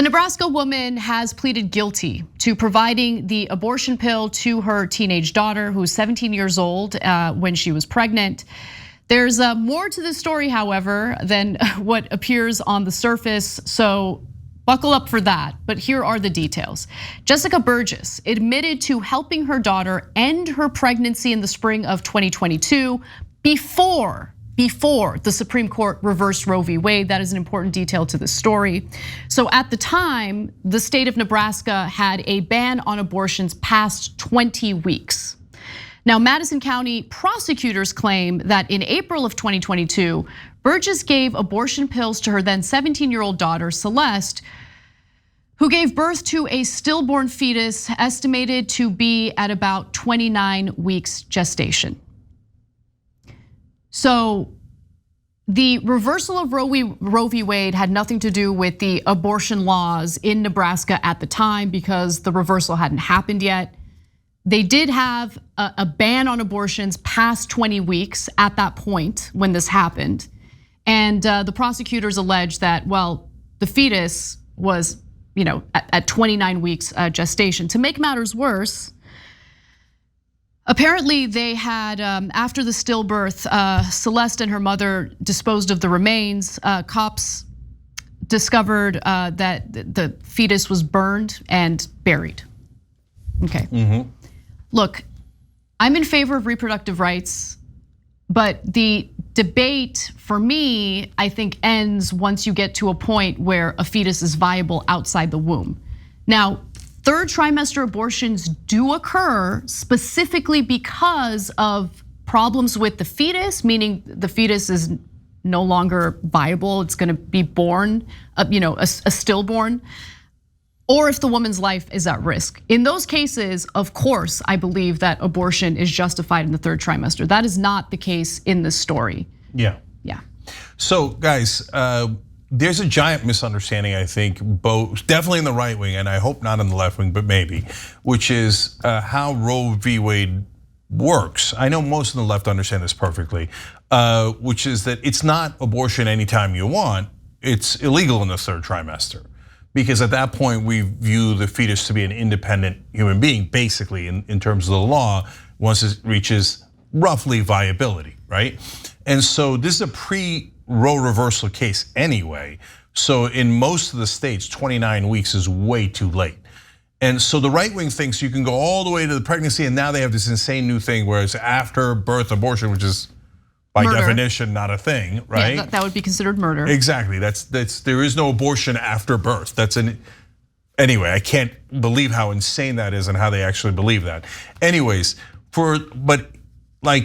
A Nebraska woman has pleaded guilty to providing the abortion pill to her teenage daughter, who's 17 years old, when she was pregnant. There's more to this story, however, than what appears on the surface, so buckle up for that, but here are the details. Jessica Burgess admitted to helping her daughter end her pregnancy in the spring of 2022 before the Supreme Court reversed Roe v. Wade. That is an important detail to the story. So at the time, the state of Nebraska had a ban on abortions past 20 weeks. Now, Madison County prosecutors claim that in April of 2022, Burgess gave abortion pills to her then 17-year-old daughter, Celeste, who gave birth to a stillborn fetus estimated to be at about 29 weeks gestation. So the reversal of Roe v. Wade had nothing to do with the abortion laws in Nebraska at the time because the reversal hadn't happened yet. They did have a ban on abortions past 20 weeks at that point when this happened. And the prosecutors alleged that, well, the fetus was, at 29 weeks gestation. To make matters worse, apparently they had, after the stillbirth, Celeste and her mother disposed of the remains. Cops discovered that the fetus was burned and buried. Okay. Look, I'm in favor of reproductive rights, but the debate for me, I think, ends once you get to a point where a fetus is viable outside the womb. Now, third trimester abortions do occur specifically because of problems with the fetus, meaning the fetus is no longer viable, it's gonna be born, a stillborn, or if the woman's life is at risk. In those cases, of course, I believe that abortion is justified in the third trimester. That is not the case in this story. Yeah. So guys, there's a giant misunderstanding, I think, both definitely in the right wing, and I hope not in the left wing, but maybe, which is how Roe v. Wade works. I know most of the left understand this perfectly, which is that it's not abortion anytime you want, it's illegal in the third trimester. Because at that point, we view the fetus to be an independent human being, basically, in terms of the law, once it reaches roughly viability, right? And so this is a pre-Roe reversal case anyway. So in most of the states, 29 weeks is way too late. And so the right wing thinks you can go all the way to the pregnancy, and now they have this insane new thing where it's after birth abortion, which is by murder. Definition, not a thing, right? Yeah, that would be considered murder. Exactly. There is no abortion after birth. Anyway. I can't believe how insane that is and how they actually believe that. Anyways, but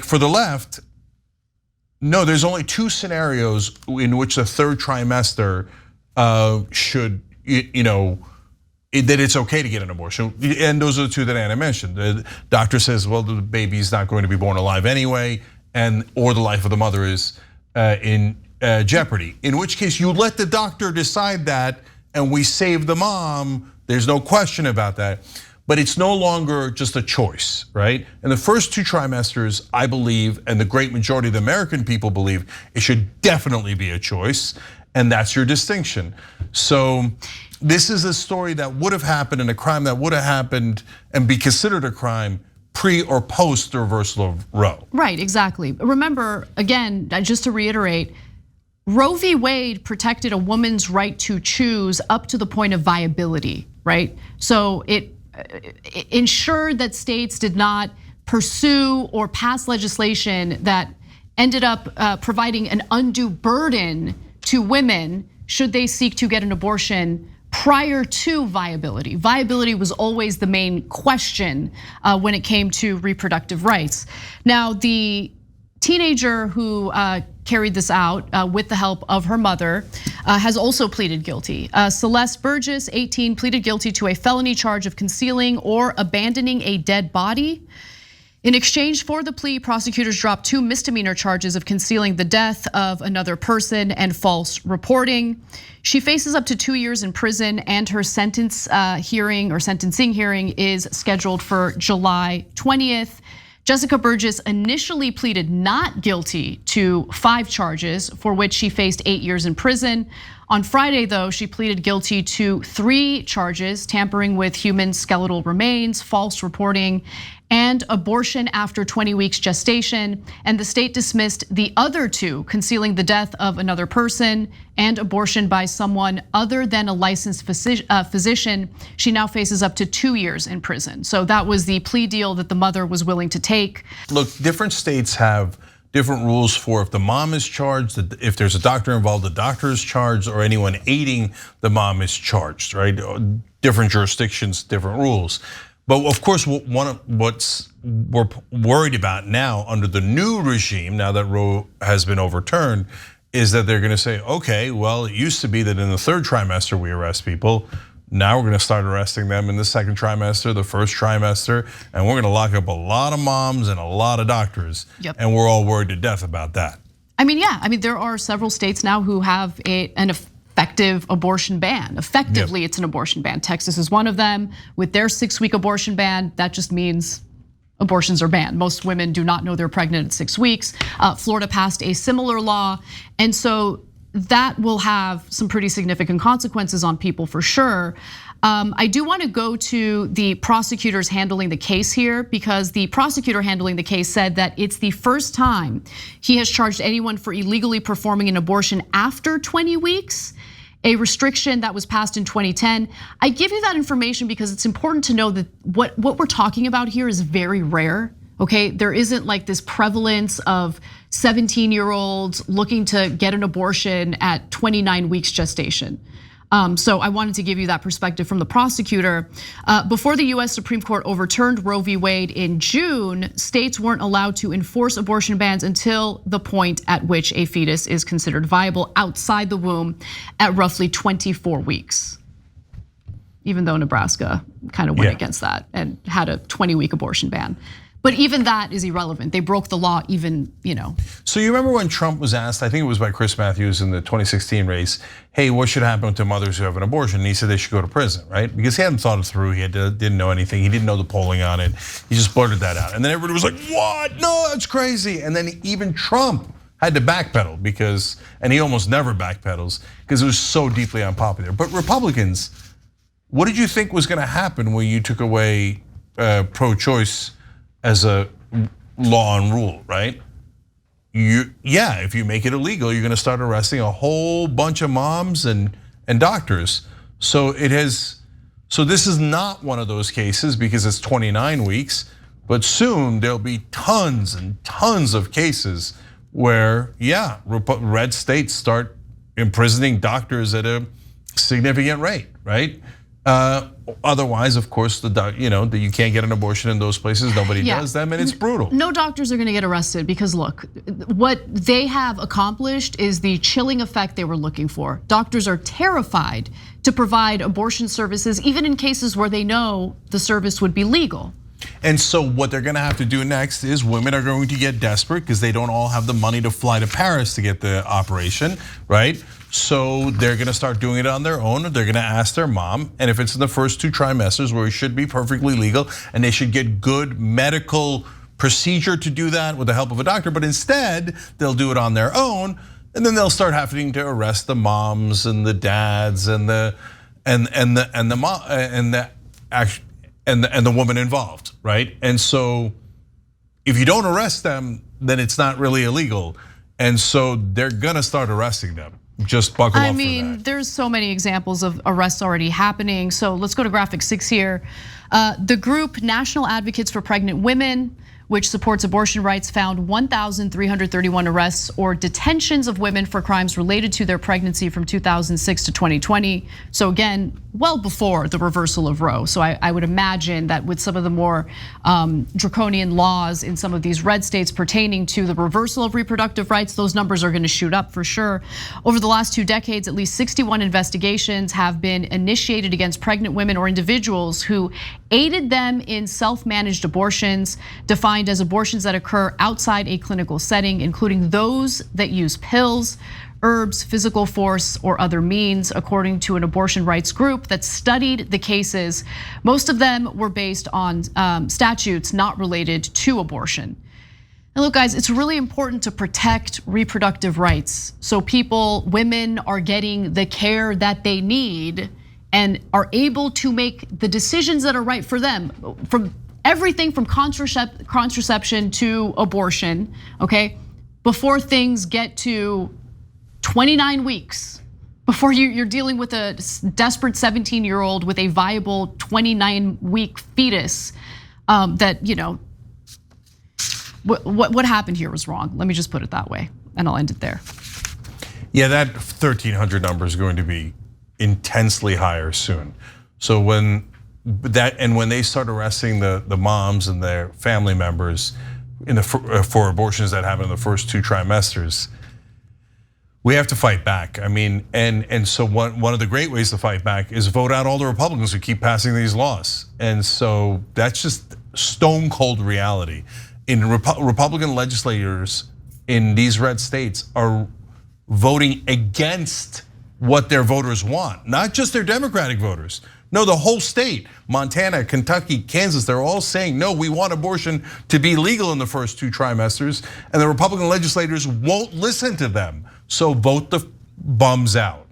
for the left, no, there's only two scenarios in which the third trimester should, that it's okay to get an abortion, and those are the two that Anna mentioned. The doctor says, well, the baby's not going to be born alive anyway, or the life of the mother is in jeopardy. In which case, you let the doctor decide that, and we save the mom. There's no question about that. But it's no longer just a choice, right? In the first two trimesters, I believe, and the great majority of the American people believe, it should definitely be a choice, and that's your distinction. So this is a story that would have happened and a crime that would have happened and be considered a crime pre or post the reversal of Roe. Right, exactly. Remember, again, just to reiterate, Roe v. Wade protected a woman's right to choose up to the point of viability, right? So it ensured that states did not pursue or pass legislation that ended up providing an undue burden to women should they seek to get an abortion prior to viability. Viability was always the main question when it came to reproductive rights. Now, the teenager who carried this out with the help of her mother has also pleaded guilty. Celeste Burgess, 18, pleaded guilty to a felony charge of concealing or abandoning a dead body. In exchange for the plea, prosecutors dropped 2 misdemeanor charges of concealing the death of another person and false reporting. She faces up to 2 years in prison, and her sentencing hearing is scheduled for July 20th. Jessica Burgess initially pleaded not guilty to 5 charges for which she faced 8 years in prison. On Friday, though, she pleaded guilty to 3 charges: tampering with human skeletal remains, false reporting, and abortion after 20 weeks gestation. And the state dismissed the other 2, concealing the death of another person and abortion by someone other than a licensed physician. She now faces up to 2 years in prison. So that was the plea deal that the mother was willing to take. Look, different states have different rules for if the mom is charged, if there's a doctor involved, the doctor is charged, or anyone aiding the mom is charged, right? Different jurisdictions, different rules. But of course, what's we're worried about now under the new regime, now that Roe has been overturned, is that they're gonna say, okay, well, it used to be that in the 3rd trimester we arrest people. Now we're gonna start arresting them in the 2nd trimester, the 1st trimester, and we're gonna lock up a lot of moms and a lot of doctors. Yep. And we're all worried to death about that. I mean, yeah, there are several states now who have an effective abortion ban. Effectively, It's an abortion ban. Texas is one of them. With their 6-week abortion ban, that just means abortions are banned. Most women do not know they're pregnant at 6 weeks. Florida passed a similar law, and so that will have some pretty significant consequences on people for sure. I do want to go to the prosecutors handling the case here, because the prosecutor handling the case said that it's the first time he has charged anyone for illegally performing an abortion after 20 weeks, a restriction that was passed in 2010. I give you that information because it's important to know that what we're talking about here is very rare. Okay, there isn't like this prevalence of 17-year-olds looking to get an abortion at 29 weeks gestation. So I wanted to give you that perspective from the prosecutor. Before the US Supreme Court overturned Roe v. Wade in June, states weren't allowed to enforce abortion bans until the point at which a fetus is considered viable outside the womb at roughly 24 weeks. Even though Nebraska kind of went against that and had a 20-week abortion ban. But even that is irrelevant. They broke the law even, So you remember when Trump was asked, I think it was by Chris Matthews in the 2016 race, hey, what should happen to mothers who have an abortion? And he said they should go to prison, right? Because he hadn't thought it through, didn't know anything, he didn't know the polling on it. He just blurted that out. And then everybody was like, what? No, that's crazy. And then even Trump had to backpedal and he almost never backpedals because it was so deeply unpopular. But Republicans, what did you think was gonna happen when you took away pro-choice as a law and rule, right? If you make it illegal, you're gonna start arresting a whole bunch of moms and doctors. So this is not one of those cases because it's 29 weeks, but soon there'll be tons and tons of cases where, red states start imprisoning doctors at a significant rate, right? Otherwise, of course, that you can't get an abortion in those places. Nobody does them, and it's brutal. No doctors are going to get arrested because look, what they have accomplished is the chilling effect they were looking for. Doctors are terrified to provide abortion services, even in cases where they know the service would be legal. And so what they're gonna have to do next is women are going to get desperate because they don't all have the money to fly to Paris to get the operation, right? So they're gonna start doing it on their own. They're gonna ask their mom, and if it's in the first 2 trimesters where it should be perfectly legal, and they should get good medical procedure to do that with the help of a doctor, but instead they'll do it on their own, and then they'll start having to arrest the moms and the dads and the woman involved, right? And so if you don't arrest them, then it's not really illegal. And so they're gonna start arresting them. Just buckle up for that. There's so many examples of arrests already happening. So let's go to graphic 6 here. The group National Advocates for Pregnant Women, which supports abortion rights, found 1,331 arrests or detentions of women for crimes related to their pregnancy from 2006 to 2020. So again, well before the reversal of Roe. So I would imagine that with some of the more draconian laws in some of these red states pertaining to the reversal of reproductive rights, those numbers are gonna shoot up for sure. Over the last 2 decades, at least 61 investigations have been initiated against pregnant women or individuals who aided them in self-managed abortions, defined as abortions that occur outside a clinical setting, including those that use pills, herbs, physical force, or other means, according to an abortion rights group that studied the cases. Most of them were based on statutes not related to abortion. And look, guys, it's really important to protect reproductive rights. So women are getting the care that they need and are able to make the decisions that are right for them, from everything from contraception to abortion, okay? Before things get to 29 weeks, before you're dealing with a desperate 17-year-old with a viable 29-week fetus, that, what happened here was wrong. Let me just put it that way, and I'll end it there. Yeah, that 1,300 number is going to be intensely higher soon. So when they start arresting the moms and their family members for abortions that happen in the first 2 trimesters, we have to fight back. I mean, and so one of the great ways to fight back is vote out all the Republicans who keep passing these laws. And so that's just stone cold reality. Republican legislators in these red states are voting against what their voters want, not just their Democratic voters. No, the whole state, Montana, Kentucky, Kansas, they're all saying, no, we want abortion to be legal in the first 2 trimesters, and the Republican legislators won't listen to them. So vote the bums out.